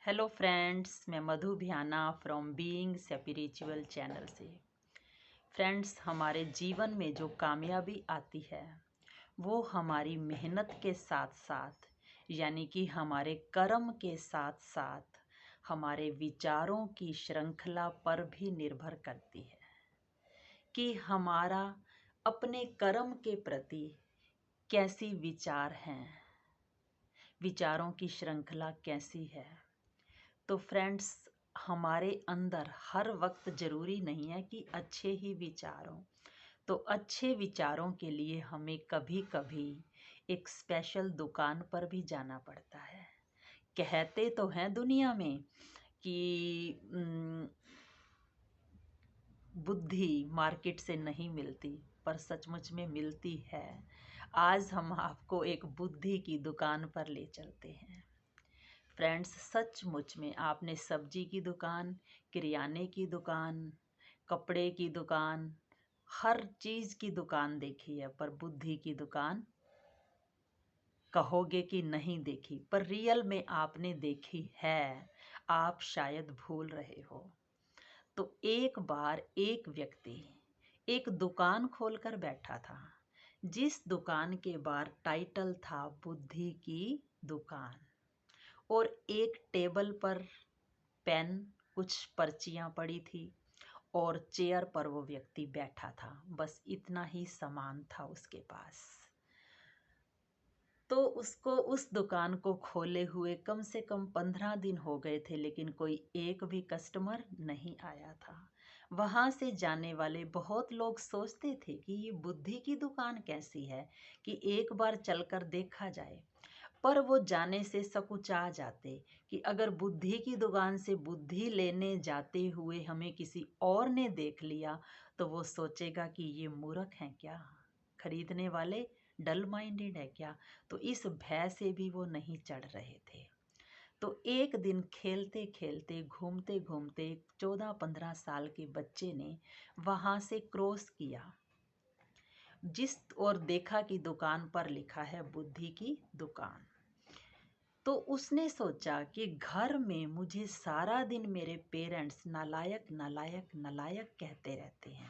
Hello friends, मैं मधु भियाना from being spiritual channel से। Friends, हमारे जीवन में जो कामयाबी आती है वो हमारी मेहनत के साथ साथ यानी कि हमारे कर्म के साथ साथ हमारे विचारों की श्रृंखला पर भी निर्भर करती है कि हमारा अपने कर्म के प्रति कैसी विचार हैं, विचारों की श्रृंखला कैसी है। तो फ्रेंड्स, हमारे अंदर हर वक्त ज़रूरी नहीं है कि अच्छे ही विचार हों। तो अच्छे विचारों के लिए हमें कभी कभी एक स्पेशल दुकान पर भी जाना पड़ता है। कहते तो हैं दुनिया में कि बुद्धि मार्केट से नहीं मिलती, पर सचमुच में मिलती है। आज हम आपको एक बुद्धि की दुकान पर ले चलते हैं। फ्रेंड्स, सचमुच में आपने सब्जी की दुकान, किराने की दुकान, कपड़े की दुकान, हर चीज़ की दुकान देखी है, पर बुद्धि की दुकान कहोगे कि नहीं देखी, पर रियल में आपने देखी है। आप शायद भूल रहे हो। तो एक बार एक व्यक्ति एक दुकान खोलकर बैठा था, जिस दुकान के बाहर टाइटल था बुद्धि की दुकान, और एक टेबल पर पेन, कुछ पर्चियाँ पड़ी थी और चेयर पर वो व्यक्ति बैठा था। बस इतना ही सामान था उसके पास। तो उसको उस दुकान को खोले हुए कम से कम 15 दिन हो गए थे, लेकिन कोई एक भी कस्टमर नहीं आया था। वहाँ से जाने वाले बहुत लोग सोचते थे कि ये बुद्धि की दुकान कैसी है, कि एक बार चलकर देखा जाए। पर वो जाने से सकुचा जाते कि अगर बुद्धि की दुकान से बुद्धि लेने जाते हुए हमें किसी और ने देख लिया तो वो सोचेगा कि ये मूर्ख हैं क्या, खरीदने वाले डल माइंडेड है क्या। तो इस भय से भी वो नहीं चढ़ रहे थे। तो एक दिन खेलते खेलते घूमते घूमते 14-15 साल के बच्चे ने वहाँ से क्रॉस किया, जिस और देखा कि दुकान पर लिखा है बुद्धि की दुकान। तो उसने सोचा कि घर में मुझे सारा दिन मेरे पेरेंट्स नालायक नालायक नालायक कहते रहते हैं,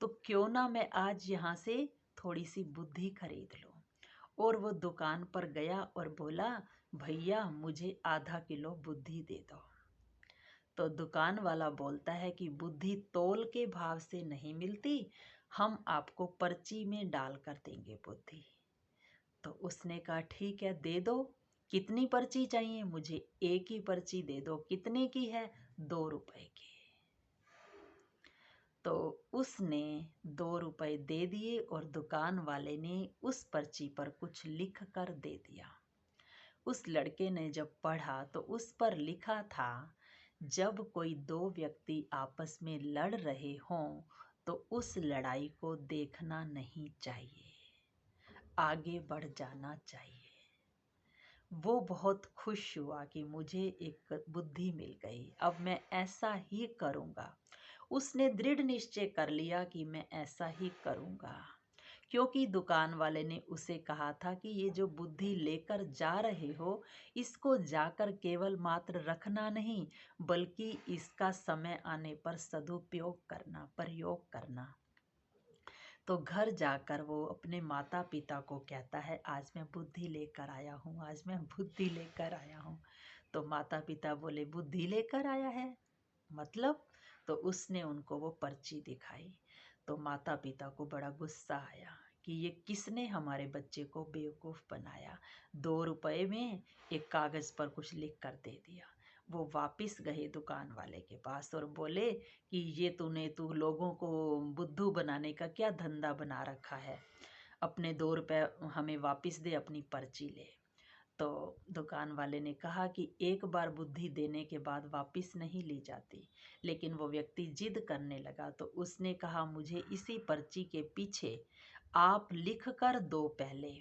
तो क्यों ना मैं आज यहाँ से थोड़ी सी बुद्धि खरीद लूँ। और वो दुकान पर गया और बोला, भैया मुझे आधा किलो बुद्धि दे दो। तो दुकान वाला बोलता है कि बुद्धि तोल के भाव से नहीं मिलती, हम आपको पर्ची में डाल कर देंगे बुद्धि। तो उसने कहा ठीक है, दे दो। कितनी पर्ची चाहिए? मुझे एक ही पर्ची दे दो। कितने की है? 2 रुपए की। तो उसने 2 रुपए दे दिए और दुकान वाले ने उस पर्ची पर कुछ लिख कर दे दिया। उस लड़के ने जब पढ़ा तो उस पर लिखा था, जब कोई दो व्यक्ति आपस में लड़ रहे हों तो उस लड़ाई को देखना नहीं चाहिए, आगे बढ़ जाना चाहिए। वो बहुत खुश हुआ कि मुझे एक बुद्धि मिल गई, अब मैं ऐसा ही करूँगा। उसने दृढ़ निश्चय कर लिया कि मैं ऐसा ही करूँगा, क्योंकि दुकान वाले ने उसे कहा था कि ये जो बुद्धि लेकर जा रहे हो, इसको जाकर केवल मात्र रखना नहीं, बल्कि इसका समय आने पर सदुपयोग करना, प्रयोग करना। तो घर जाकर वो अपने माता पिता को कहता है, आज मैं बुद्धि लेकर आया हूँ, आज मैं बुद्धि लेकर आया हूँ। तो माता पिता बोले, बुद्धि लेकर आया है मतलब? तो उसने उनको वो पर्ची दिखाई। तो माता पिता को बड़ा गुस्सा आया कि ये किसने हमारे बच्चे को बेवकूफ़ बनाया। 2 रुपए में एक कागज़ पर कुछ लिख कर दे दिया। वो वापस गए दुकान वाले के पास और बोले कि ये तू लोगों को बुद्धू बनाने का क्या धंधा बना रखा है, अपने 2 रुपए हमें वापस दे, अपनी पर्ची ले। तो दुकान वाले ने कहा कि एक बार बुद्धि देने के बाद वापस नहीं ली जाती, लेकिन वो व्यक्ति जिद करने लगा। तो उसने कहा, मुझे इसी पर्ची के पीछे आप लिख कर दो पहले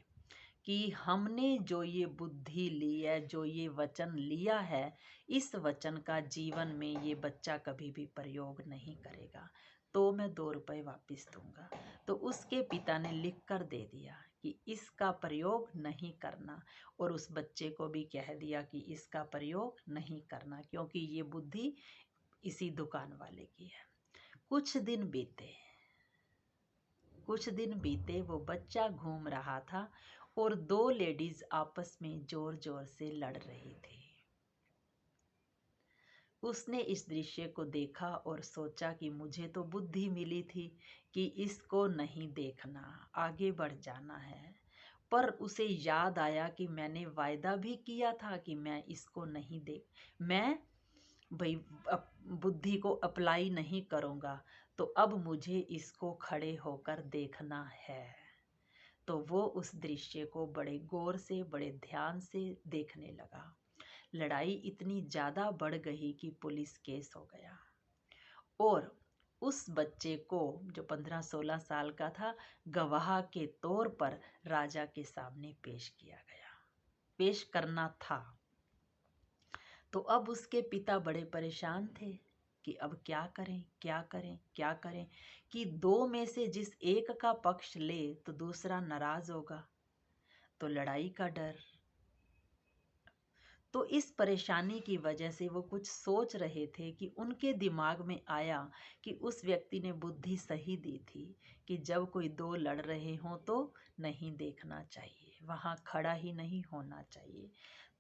कि हमने जो ये बुद्धि ली है, जो ये वचन लिया है, इस वचन का जीवन में ये बच्चा कभी भी प्रयोग नहीं करेगा, तो मैं 2 रुपए वापस दूंगा। तो उसके पिता ने लिख कर दे दिया कि इसका प्रयोग नहीं करना, और उस बच्चे को भी कह दिया कि इसका प्रयोग नहीं करना, क्योंकि ये बुद्धि इसी दुकान वाले की है। कुछ दिन बीते वो बच्चा घूम रहा था और दो लेडीज आपस में जोर जोर से लड़ रही थी। उसने इस दृश्य को देखा और सोचा कि मुझे तो बुद्धि मिली थी कि इसको नहीं देखना, आगे बढ़ जाना है। पर उसे याद आया कि मैंने वायदा भी किया था कि मैं इसको नहीं मैं भाई बुद्धि को अप्लाई नहीं करूँगा, तो अब मुझे इसको खड़े होकर देखना है। तो वो उस दृश्य को बड़े गौर से, बड़े ध्यान से देखने लगा। लड़ाई इतनी ज़्यादा बढ़ गई कि पुलिस केस हो गया और उस बच्चे को, जो 15-16 साल का था, गवाह के तौर पर राजा के सामने पेश किया गया, पेश करना था। तो अब उसके पिता बड़े परेशान थे कि अब क्या करें, क्या करें, क्या करें, कि दो में से जिस एक का पक्ष ले तो दूसरा नाराज होगा, तो लड़ाई का डर। तो इस परेशानी की वजह से वो कुछ सोच रहे थे कि उनके दिमाग में आया कि उस व्यक्ति ने बुद्धि सही दी थी कि जब कोई दो लड़ रहे हों तो नहीं देखना चाहिए, वहाँ खड़ा ही नहीं होना चाहिए।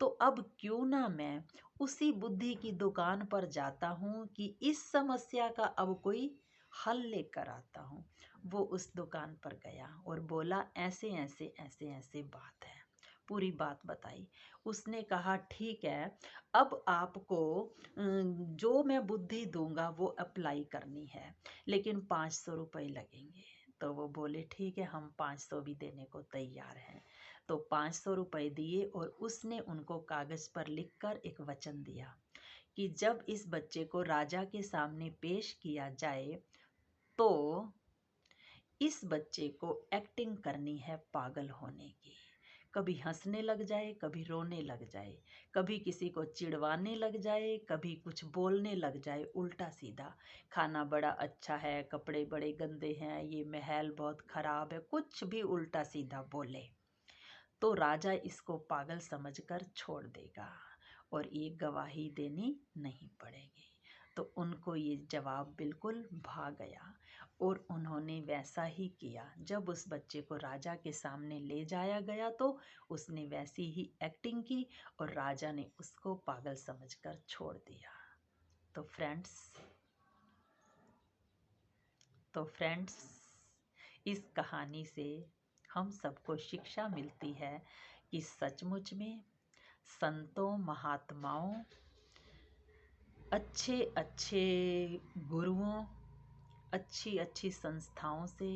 तो अब क्यों ना मैं उसी बुद्धि की दुकान पर जाता हूँ कि इस समस्या का अब कोई हल लेकर आता हूँ। वो उस दुकान पर गया और बोला ऐसे ऐसे ऐसे ऐसे बात है, पूरी बात बताई। उसने कहा ठीक है, अब आपको जो मैं बुद्धि दूंगा वो अप्लाई करनी है, लेकिन 500 रुपये लगेंगे। तो वो बोले ठीक है, हम 500 भी देने को तैयार हैं। तो 500 रुपये दिए और उसने उनको कागज़ पर लिखकर एक वचन दिया कि जब इस बच्चे को राजा के सामने पेश किया जाए तो इस बच्चे को एक्टिंग करनी है पागल होने की। कभी हंसने लग जाए, कभी रोने लग जाए, कभी किसी को चिढ़वाने लग जाए, कभी कुछ बोलने लग जाए उल्टा सीधा। खाना बड़ा अच्छा है, कपड़े बड़े गंदे हैं, ये महल बहुत खराब है, कुछ भी उल्टा सीधा बोले तो राजा इसको पागल समझकर छोड़ देगा और ये गवाही देनी नहीं पड़ेगी। तो उनको ये जवाब बिल्कुल भा गया और उन्होंने वैसा ही किया। जब उस बच्चे को राजा के सामने ले जाया गया तो उसने वैसी ही एक्टिंग की और राजा ने उसको पागल समझकर छोड़ दिया। तो फ्रेंड्स, इस कहानी से हम सबको शिक्षा मिलती है कि सचमुच में संतों, महात्माओं, अच्छे अच्छे गुरुओं, अच्छी अच्छी संस्थाओं से,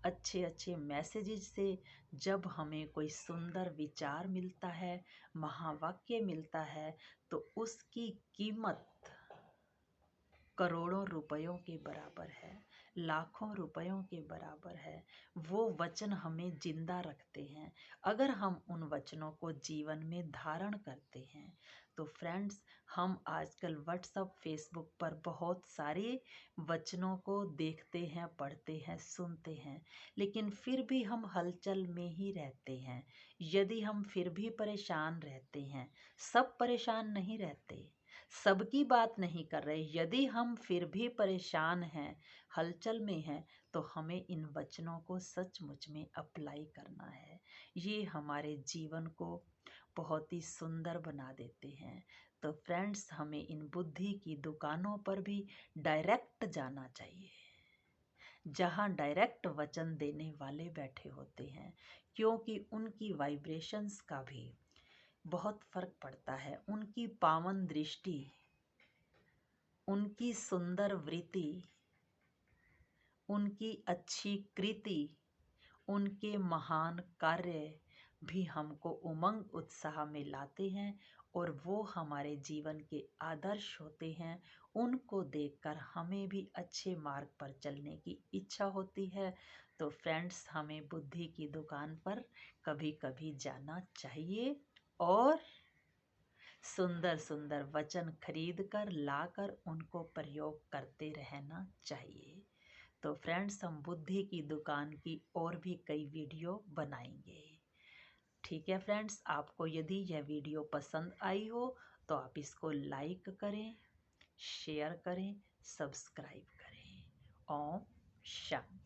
अच्छे अच्छे मैसेजेस से जब हमें कोई सुंदर विचार मिलता है, महावाक्य मिलता है, तो उसकी कीमत करोड़ों रुपयों के बराबर है, लाखों रुपयों के बराबर है। वो वचन हमें जिंदा रखते हैं। अगर हम उन वचनों को जीवन में धारण करते हैं तो फ्रेंड्स, हम आजकल व्हाट्सएप, फेसबुक पर बहुत सारे वचनों को देखते हैं, पढ़ते हैं, सुनते हैं, लेकिन फिर भी हम हलचल में ही रहते हैं। यदि हम फिर भी परेशान रहते हैं, सब परेशान नहीं रहते, सबकी बात नहीं कर रहे, यदि हम फिर भी परेशान हैं, हलचल में हैं, तो हमें इन वचनों को सचमुच में अप्लाई करना है। ये हमारे जीवन को बहुत ही सुंदर बना देते हैं। तो फ्रेंड्स, हमें इन बुद्धि की दुकानों पर भी डायरेक्ट जाना चाहिए, जहाँ डायरेक्ट वचन देने वाले बैठे होते हैं, क्योंकि उनकी वाइब्रेशंस का भी बहुत फर्क पड़ता है। उनकी पावन दृष्टि, उनकी सुंदर वृत्ति, उनकी अच्छी कृति, उनके महान कार्य भी हमको उमंग उत्साह में लाते हैं और वो हमारे जीवन के आदर्श होते हैं। उनको देखकर हमें भी अच्छे मार्ग पर चलने की इच्छा होती है। तो फ्रेंड्स, हमें बुद्धि की दुकान पर कभी कभी जाना चाहिए और सुंदर सुंदर वचन खरीद कर लाकर उनको प्रयोग करते रहना चाहिए। तो फ्रेंड्स, हम बुद्धि की दुकान की और भी कई वीडियो बनाएंगे। ठीक है फ्रेंड्स, आपको यदि यह वीडियो पसंद आई हो तो आप इसको लाइक करें, शेयर करें, सब्सक्राइब करें। ओम शांति।